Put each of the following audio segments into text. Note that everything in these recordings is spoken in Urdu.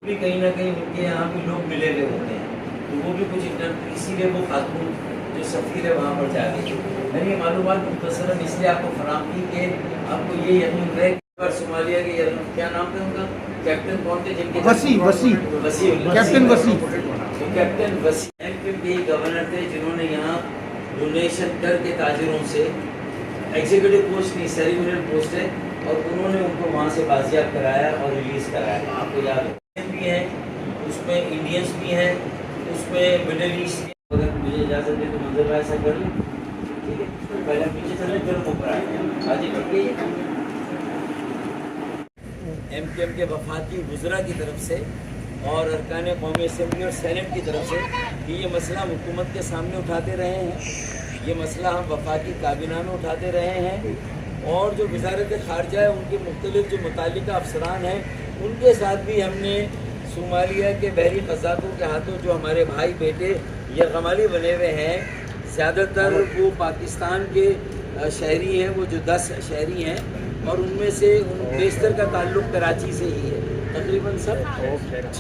بھی کہیں نہ کہیں ان کے یہاں بھی لوگ ملے ہوئے ہوتے ہیں، تو وہ بھی کچھ اسی لیے وہ خاتون جو سفیر ہے وہاں پر جا گئی۔ میں نے یہ معلومات مختصراً اس لیے آپ کو فراہم کی کہ آپ کو یہ یقین رہے کہ صومالیہ کے کیا نام تھا ان کا، کیپٹن کون تھے جن کے وسیع کیپٹن وسیع تو کیپٹن وسیع کے گورنر تھے جنہوں نے یہاں ڈونیشن کر کے تاجروں سے، ایگزیکٹو پوسٹ نہیں سیریمونیل پوسٹ ہے، اور انہوں نے ان کو وہاں سے بازیاب کرایا اور ریلیز کرایا۔ آپ کو یاد ہے بھی ہیں اس میں انڈینس بھی ہیں، اس میں مڈل ایسٹ بھی۔ اگر مجھے اجازت دے تو منظر ایسا کر لیں، ٹھیک ہے؟ پہلے پیچھے چلیں پھر اوپر آئیں، آج ٹھیک ہے؟ ایم کیو ایم کے وفاقی وزراء کی طرف سے اور ارکان قومی اسمبلی اور سینٹ کی طرف سے کہ یہ مسئلہ ہم حکومت کے سامنے اٹھاتے رہے ہیں، یہ مسئلہ ہم وفاقی کابینہ میں اٹھاتے رہے ہیں، اور جو وزارت خارجہ ہے ان کے مختلف جو متعلقہ افسران ہیں ان کے ساتھ بھی ہم نے صومالیہ کے بحری قزاقوں کے ہاتھوں جو ہمارے بھائی بیٹے یرغمالی بنے ہوئے ہیں، زیادہ تر وہ پاکستان کے شہری ہیں، وہ جو 10 شہری ہیں، اور ان میں سے بیشتر کا تعلق کراچی سے ہی ہے، تقریباً سب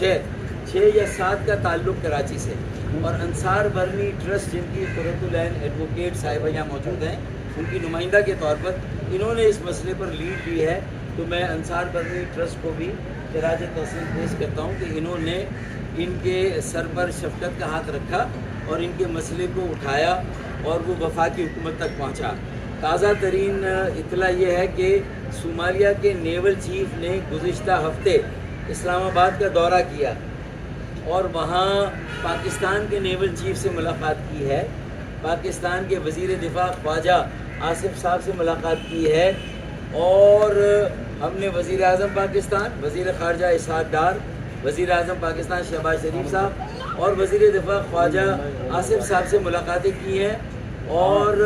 6 یا 7 کا تعلق کراچی سے، اور انصار برنی ٹرسٹ جن کی قرۃ العین ایڈوکیٹ صاحبہ یہاں موجود ہیں، ان کی نمائندہ کے طور پر انہوں نے اس مسئلے پر لیڈ لی ہے، تو میں انصار برنی ٹرسٹ کو بھی خراج تحسین پیش کرتا ہوں کہ انہوں نے ان کے سر پر شفقت کا ہاتھ رکھا اور ان کے مسئلے کو اٹھایا اور وہ وفاقی حکومت تک پہنچا۔ تازہ ترین اطلاع یہ ہے کہ صومالیہ کے نیول چیف نے گزشتہ ہفتے اسلام آباد کا دورہ کیا اور وہاں پاکستان کے نیول چیف سے ملاقات کی ہے، پاکستان کے وزیر دفاع خواجہ آصف صاحب سے ملاقات کی ہے، اور ہم نے وزیر اعظم پاکستان، وزیر خارجہ اسحاق ڈار، وزیر اعظم پاکستان شہباز شریف صاحب اور وزیر دفاع خواجہ آصف صاحب سے ملاقاتیں کی ہیں، اور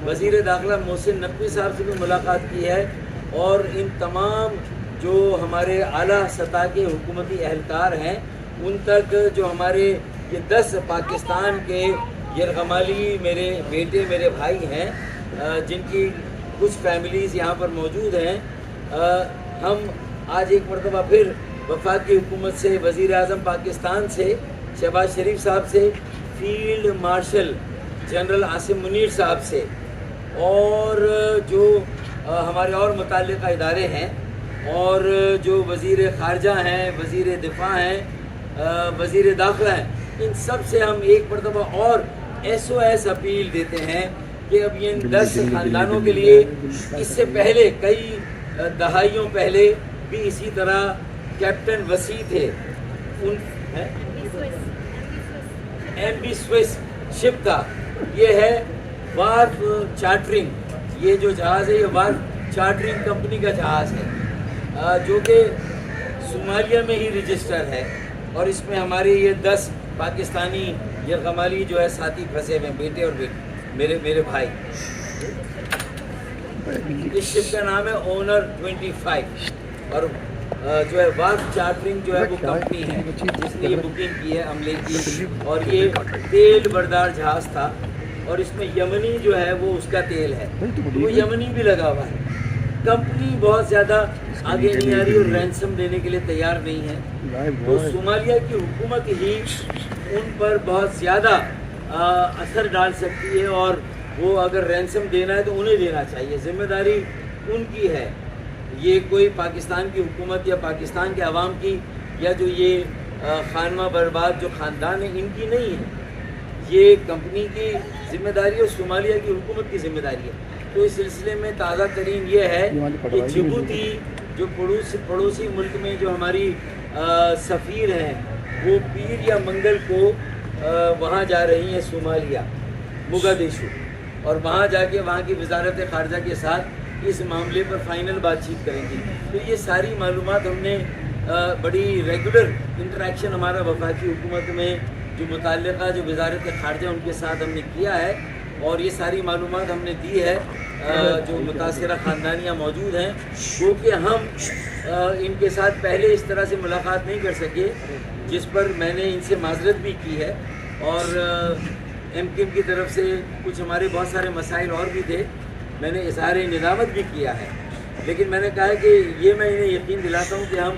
وزیر داخلہ محسن نقوی صاحب سے بھی ملاقات کی ہے، اور ان تمام جو ہمارے اعلیٰ سطح کے حکومتی اہلکار ہیں ان تک جو ہمارے یہ 10 پاکستان کے یرغمالی میرے بیٹے میرے بھائی ہیں جن کی کچھ فیملیز یہاں پر موجود ہیں، ہم آج ایک مرتبہ پھر وفاقی حکومت سے، وزیر اعظم پاکستان سے، شہباز شریف صاحب سے، field marshal general Asim Munir صاحب سے، اور جو ہمارے اور متعلقہ ادارے ہیں، اور جو وزیر خارجہ ہیں، وزیر دفاع ہیں، وزیر داخلہ ہیں، ان سب سے ہم ایک مرتبہ اور SOS اپیل دیتے ہیں کہ اب یہ 10 خاندانوں کے لیے اس سے پہلے کئی دہائیوں پہلے بھی اسی طرح کیپٹن وسیع تھے، ان MV سوئس شپ تھا، یہ ہے وارف چارٹرنگ، یہ جو جہاز ہے یہ وارف چارٹرنگ کمپنی کا جہاز ہے جو کہ صومالیہ میں ہی رجسٹر ہے، اور اس میں ہمارے یہ 10 پاکستانی یرغمالی جو ہے ساتھی پھنسے ہوئے ہیں، بیٹے اور میرے بھائی۔ اس شپ کا نام ہے اونر 25، اور جو ہے وارف چارٹرنگ جو ہے وہ کمپنی ہے جس نے یہ بکنگ کی ہے عملے کی، اور یہ تیل بردار جہاز تھا، اور اس میں یمنی جو ہے وہ اس کا تیل ہے، وہ یمنی بھی لگا ہوا ہے۔ کمپنی بہت زیادہ آگے نہیں آ رہی اور رینسم دینے کے لیے تیار نہیں ہے، تو صومالیہ کی حکومت ہی ان پر بہت زیادہ اثر ڈال سکتی ہے، اور وہ اگر رینسم دینا ہے تو انہیں دینا چاہیے، ذمہ داری ان کی ہے، یہ کوئی پاکستان کی حکومت یا پاکستان کے عوام کی یا جو یہ خانمہ برباد جو خاندان ہیں ان کی نہیں ہے، یہ کمپنی کی ذمہ داری ہے اور صومالیہ کی حکومت کی ذمہ داری ہے۔ تو اس سلسلے میں تازہ ترین یہ ہے کہ جبوتی جو پڑوسی ملک میں جو ہماری سفیر ہیں وہ پیر یا منگل کو وہاں جا رہی ہیں صومالیہ موگادیشو، اور وہاں جا کے وہاں کی وزارت خارجہ کے ساتھ اس معاملے پر فائنل بات چیت کریں گی۔ تو یہ ساری معلومات ہم نے بڑی ریگولر انٹریکشن ہمارا وفاقی حکومت میں جو متعلقہ جو وزارت خارجہ ان کے ساتھ ہم نے کیا ہے، اور یہ ساری معلومات ہم نے دی ہے جو متاثرہ خاندانیاں موجود ہیں، کیونکہ ہم ان کے ساتھ پہلے اس طرح سے ملاقات نہیں کر سکے، جس پر میں نے ان سے معذرت بھی کی ہے، اور MKM کی طرف سے کچھ ہمارے بہت سارے مسائل اور بھی تھے، میں نے اظہار ندامت بھی کیا ہے، لیکن میں نے کہا کہ یہ میں انہیں یقین دلاتا ہوں کہ ہم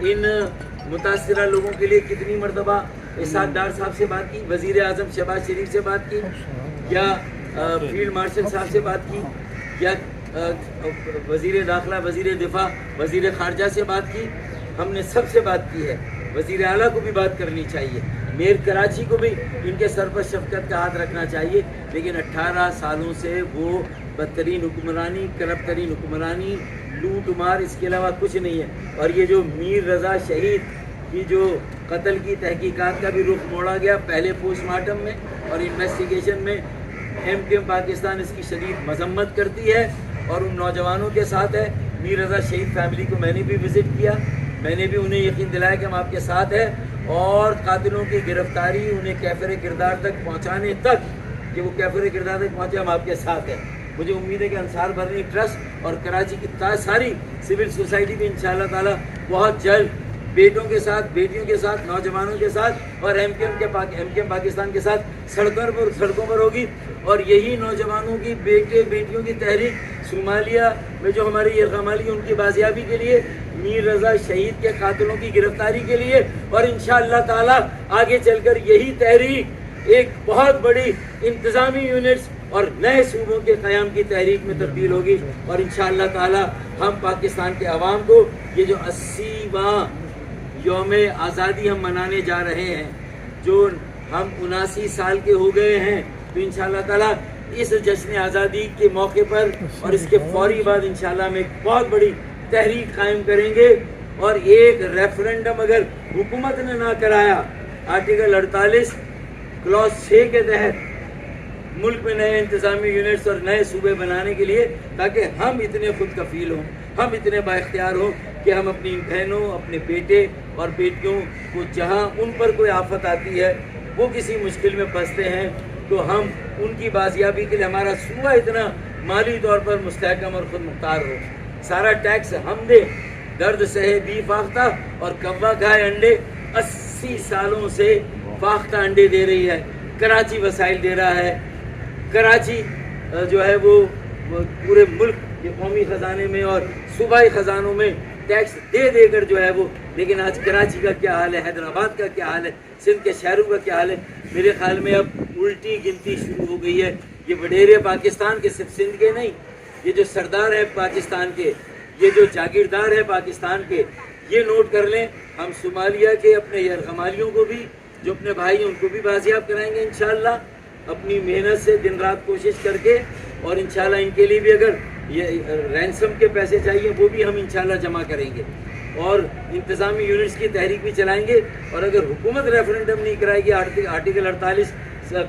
ان متاثرہ لوگوں کے لیے کتنی مرتبہ اسحاق ڈار صاحب سے بات کی, وزیر اعظم شہباز شریف سے بات کی, یا فیلڈ مارشل صاحب سے بات کی, یا وزیر داخلہ, وزیر دفاع, وزیر خارجہ سے بات کی. ہم نے سب سے بات کی ہے. وزیر اعلیٰ کو بھی بات کرنی چاہیے, میئر کراچی کو بھی ان کے سر پر شفقت کا ہاتھ رکھنا چاہیے. لیکن 18 سالوں سے وہ بدترین حکمرانی, کرپٹ ترین حکمرانی, لوٹ مار, اس کے علاوہ کچھ نہیں ہے. اور یہ جو میر رضا شہید کی جو قتل کی تحقیقات کا بھی رخ موڑا گیا, پہلے پوسٹ مارٹم میں اور انویسٹیگیشن میں, MKM پاکستان اس کی شدید مذمت کرتی ہے اور ان نوجوانوں کے ساتھ ہے. میر رضا شہید فیملی کو میں نے بھی وزٹ کیا, میں نے بھی انہیں یقین دلایا کہ ہم آپ کے ساتھ ہیں, اور قاتلوں کی گرفتاری, انہیں کیفر کردار تک پہنچانے تک کہ وہ کیفر کردار تک پہنچے, ہم آپ کے ساتھ ہیں. مجھے امید ہے کہ انصار برنی ٹرسٹ اور کراچی کی ساری سول سوسائٹی بھی انشاءاللہ تعالی بہت جلد بیٹوں کے ساتھ, بیٹیوں کے ساتھ, نوجوانوں کے ساتھ اور MKM پاکستان کے ساتھ سڑکوں پر ہوگی. اور یہی نوجوانوں کی, بیٹے بیٹیوں کی تحریک صومالیہ میں جو ہماری یرغمالی, ان کی بازیابی کے لیے, میر رضا شہید کے قاتلوں کی گرفتاری کے لیے, اور انشاءاللہ تعالی آگے چل کر یہی تحریک ایک بہت بڑی انتظامی یونٹس اور نئے صوبوں کے قیام کی تحریک میں تبدیل ہوگی. اور انشاءاللہ تعالی ہم پاکستان کے عوام کو یہ جو 80واں یوم آزادی ہم منانے جا رہے ہیں, جو ہم 79 سال کے ہو گئے ہیں, تو انشاءاللہ تعالی اس جشن آزادی کے موقع پر اور اس کے فوری بعد انشاءاللہ ہم ایک بہت بڑی تحریک قائم کریں گے. اور ایک ریفرنڈم اگر حکومت نے نہ کرایا آرٹیکل 48 کلاس 6 کے تحت ملک میں نئے انتظامی یونٹس اور نئے صوبے بنانے کے لیے, تاکہ ہم اتنے خود کفیل ہوں, ہم اتنے با اختیار ہوں کہ ہم اپنی بہنوں, اپنے بیٹے اور بیٹیوں کو, جہاں ان پر کوئی آفت آتی ہے, وہ کسی مشکل میں پھنستے ہیں, تو ہم ان کی بازیابی کے لیے ہمارا صوبہ اتنا مالی طور پر مستحکم اور خود مختار ہو. سارا ٹیکس ہم دیں, درد سہے بی فاختہ, اور کوا کھائے انڈے. 80 سالوں سے فاختہ انڈے دے رہی ہے, کراچی وسائل دے رہا ہے, کراچی جو ہے وہ پورے ملک کے قومی خزانے میں اور صوبائی خزانوں میں ٹیکس دے دے کر جو ہے وہ, لیکن آج کراچی کا کیا حال ہے, حیدرآباد کا کیا حال ہے, سندھ کے شہروں کا کیا حال ہے. میرے خیال میں اب الٹی گنتی شروع ہو گئی ہے. یہ وڈیرے پاکستان کے صرف سندھ کے نہیں, یہ جو سردار ہے پاکستان کے, یہ جو جاگیردار ہے پاکستان کے, یہ نوٹ کر لیں. ہم صومالیہ کے اپنے یرغمالیوں کو بھی, جو اپنے بھائی ہیں, ان کو بھی بازیاب کرائیں گے انشاءاللہ, اپنی محنت سے دن رات کوشش کر کے. اور انشاءاللہ ان کے لیے بھی اگر یہ رینسم کے پیسے چاہیے وہ بھی ہم انشاءاللہ جمع کریں گے, اور انتظامی یونٹس کی تحریک بھی چلائیں گے. اور اگر حکومت ریفرنڈم نہیں کرائے گی آرٹیکل 48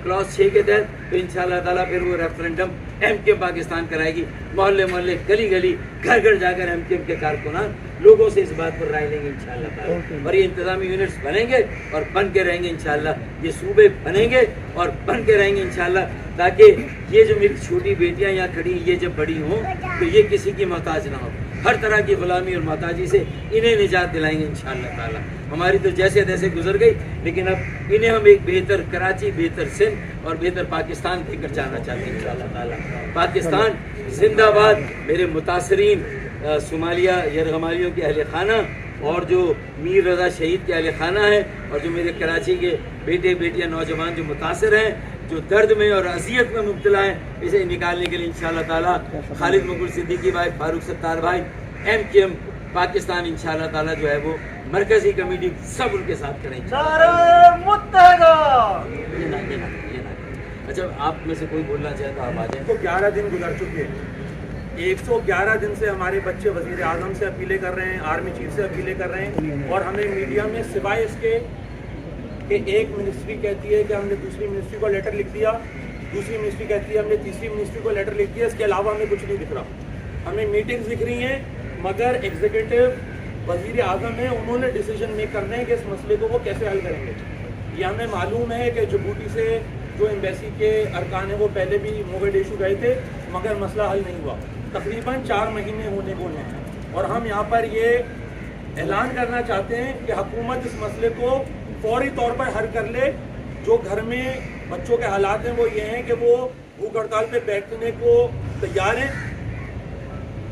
کلاس 6 کے تحت, تو انشاءاللہ تعالیٰ پھر وہ ریفرنڈم MKM پاکستان کرائے گی. محلے محلے, گلی گلی, گھر گھر جا کر MKM کے کارکنان لوگوں سے اس بات پر رائے لیں گے انشاءاللہ تعالیٰ. اور یہ انتظامی یونٹس بنیں گے اور بن کے رہیں گے انشاءاللہ, یہ صوبے بنیں گے اور بن کے رہیں گے انشاءاللہ, تاکہ یہ جو میری چھوٹی بیٹیاں یہاں کھڑی, یہ جب بڑی ہوں تو یہ کسی کی محتاج نہ ہو. ہر طرح کی غلامی اور محتاجی سے انہیں نجات دلائیں گے انشاءاللہ تعالیٰ. ہماری تو جیسے تیسے گزر گئی, لیکن اب انہیں ہم ایک بہتر کراچی, بہتر سندھ اور بہتر پاکستان دے کر جانا چاہتے ہیں انشاءاللہ تعالیٰ. پاکستان زندہ باد. میرے متاثرین صومالیہ یرغمالیوں کے اہل خانہ اور جو میر رضا شہید کے اہل خانہ ہیں, اور جو میرے کراچی کے بیٹے بیٹیاں, نوجوان جو متاثر ہیں, جو درد میں اور اذیت میں مبتلا ہیں, اسے نکالنے کے لیے انشاءاللہ تعالیٰ خالد مقبول صدیقی بھائی, فاروق ستار بھائی, MKM پاکستان انشاءاللہ تعالیٰ جو ہے وہ مرکزی کمیٹی سب ان کے ساتھ کریں. نعرہ متحدہ. اچھا, آپ میں سے کوئی بولنا چاہے تو آپ آ جائیں. 11 دن گزر چکے ہیں. 111 دن سے ہمارے بچے وزیر اعظم سے اپیلیں کر رہے ہیں, آرمی چیف سے اپیلیں کر رہے ہیں, اور ہمیں میڈیا میں سوائے اس کے کہ ایک منسٹری کہتی ہے کہ ہم نے دوسری منسٹری کو لیٹر لکھ دیا, دوسری منسٹری کہتی ہے ہم نے تیسری منسٹری کو لیٹر لکھ دیا, اس کے علاوہ ہمیں کچھ نہیں دکھ رہا. ہمیں میٹنگز دکھ رہی ہیں, مگر ایگزیکٹو وزیر اعظم ہیں, انہوں نے ڈیسیجن میک کرنا ہے کہ اس مسئلے کو وہ کیسے حل کریں گے. یہ ہمیں معلوم ہے کہ جبوتی سے جو ایمبیسی کے ارکان ہیں وہ پہلے بھی موگیڈیشو گئے تھے, مگر مسئلہ حل نہیں ہوا. تقریباً 4 مہینے ہونے کو ہیں, اور ہم یہاں پر یہ اعلان کرنا چاہتے ہیں کہ حکومت اس مسئلے کو فوری طور پر حل کر لے. جو گھر میں بچوں کے حالات ہیں وہ یہ ہیں کہ وہ بھوک ہڑتال پہ بیٹھنے کو تیار ہیں, اور ہم یہ کہتے ہیں کہ حکومت اس مسئلے کو فوری طور پر حل کر لے. جو گھر میں بچوں کے حالات ہیں وہ یہ ہیں کہ وہ بھوک ہڑتال پہ بیٹھنے کو تیار ہیں, اور ہم یہ کہتے ہیں کہ حکومت اس مسئلے کو فوری طور پر حل کر لے. جو گھر میں بچوں کے حالات ہیں وہ یہ ہیں کہ وہ بھوک ہڑتال پہ بیٹھنے کو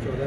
14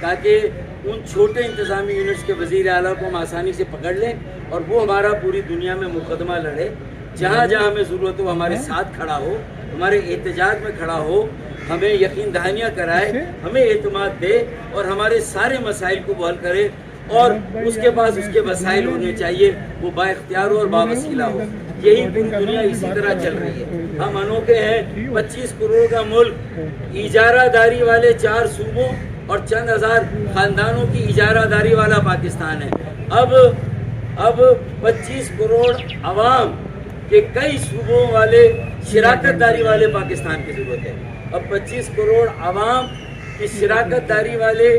تاکہ ان چھوٹے انتظامی یونٹس کے وزیر اعلیٰ کو ہم آسانی سے پکڑ لیں اور وہ ہمارا پوری دنیا میں مقدمہ لڑے، جہاں جہاں ہمیں ضرورت ہو ہمارے ساتھ کھڑا ہو، ہمارے احتجاج میں کھڑا ہو، ہمیں یقین دہانیاں کرائے، ہمیں اعتماد دے اور ہمارے سارے مسائل کو حل کرے، اور اس کے پاس اس کے وسائل ہونے چاہیے، وہ با اختیار ہو اور با وسیلہ ہو۔ یہی پوری دنیا اسی طرح چل رہی ہے۔ ہم انوکھے ہیں، 25 کروڑ کا ملک، اجارہ داری والے 4 صوبوں اور چند ہزار خاندانوں کی اجارہ داری والا پاکستان ہے۔ اب 25 کروڑ عوام کے کئی صوبوں والے شراکت داری والے پاکستان کی ضرورت ہے۔ اب 25 کروڑ عوام کی شراکت داری والے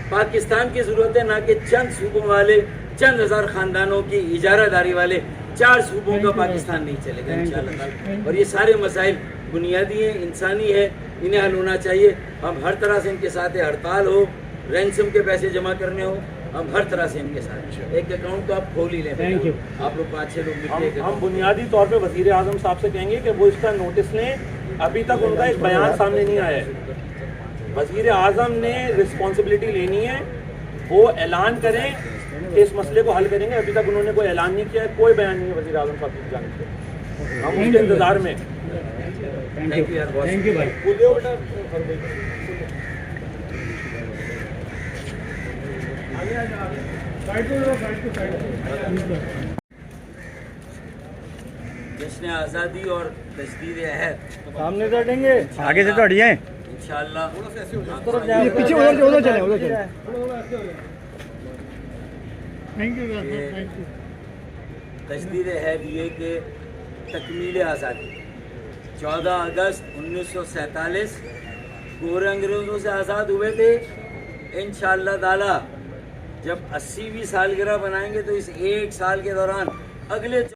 پاکستان کی ضرورت ہے، نہ کہ چند صوبوں والے چند ہزار خاندانوں کی اجارہ داری والے 4 صوبوں کا پاکستان نہیں چلے گا انشاءاللہ تعالی۔ اور یہ سارے مسائل بنیادی ہیں، انسانی ہے، انہیں حل ہونا چاہیے۔ ہم ہر طرح سے ان کے ساتھ ہڑتال ہو، رینسم کے پیسے جمع کرنے ہو، ہم ہر طرح سے ان کے ساتھ۔ ایک اکاؤنٹ تو آپ کھول ہی لیں، آپ لوگ 5-6 لوگ مل کے۔ ہم بنیادی طور پہ وزیر اعظم صاحب سے کہیں گے کہ وہ اس کا نوٹس لیں، ابھی تک ان کا ایک بیان سامنے نہیں آیا ہے۔ وزیر اعظم نے رسپانسبلٹی لینی ہے، وہ اعلان کریں کہ اس مسئلے کو حل کریں گے۔ ابھی تک انہوں نے کوئی اعلان نہیں کیا ہے، کوئی بیان نہیں ہے وزیر اعظم صاحب کی جانب سے، ہم اس کے انتظار میں۔ تھینک یو یار، تھینک یو بھائی۔ جشن آزادی اور تجدید عہد سامنے سے ہٹیں گے، آگے سے تو ہٹیے۔ انشاءاللہ پیچھے ادھر چلیں۔ تجدید عہد یہ کہ تکمیل آزادی 14 اگست 1947 گورے انگریزوں سے آزاد ہوئے تھے۔ انشاءاللہ تعالی جب 80ویں سالگرہ بنائیں گے تو اس 1 سال کے دوران اگلے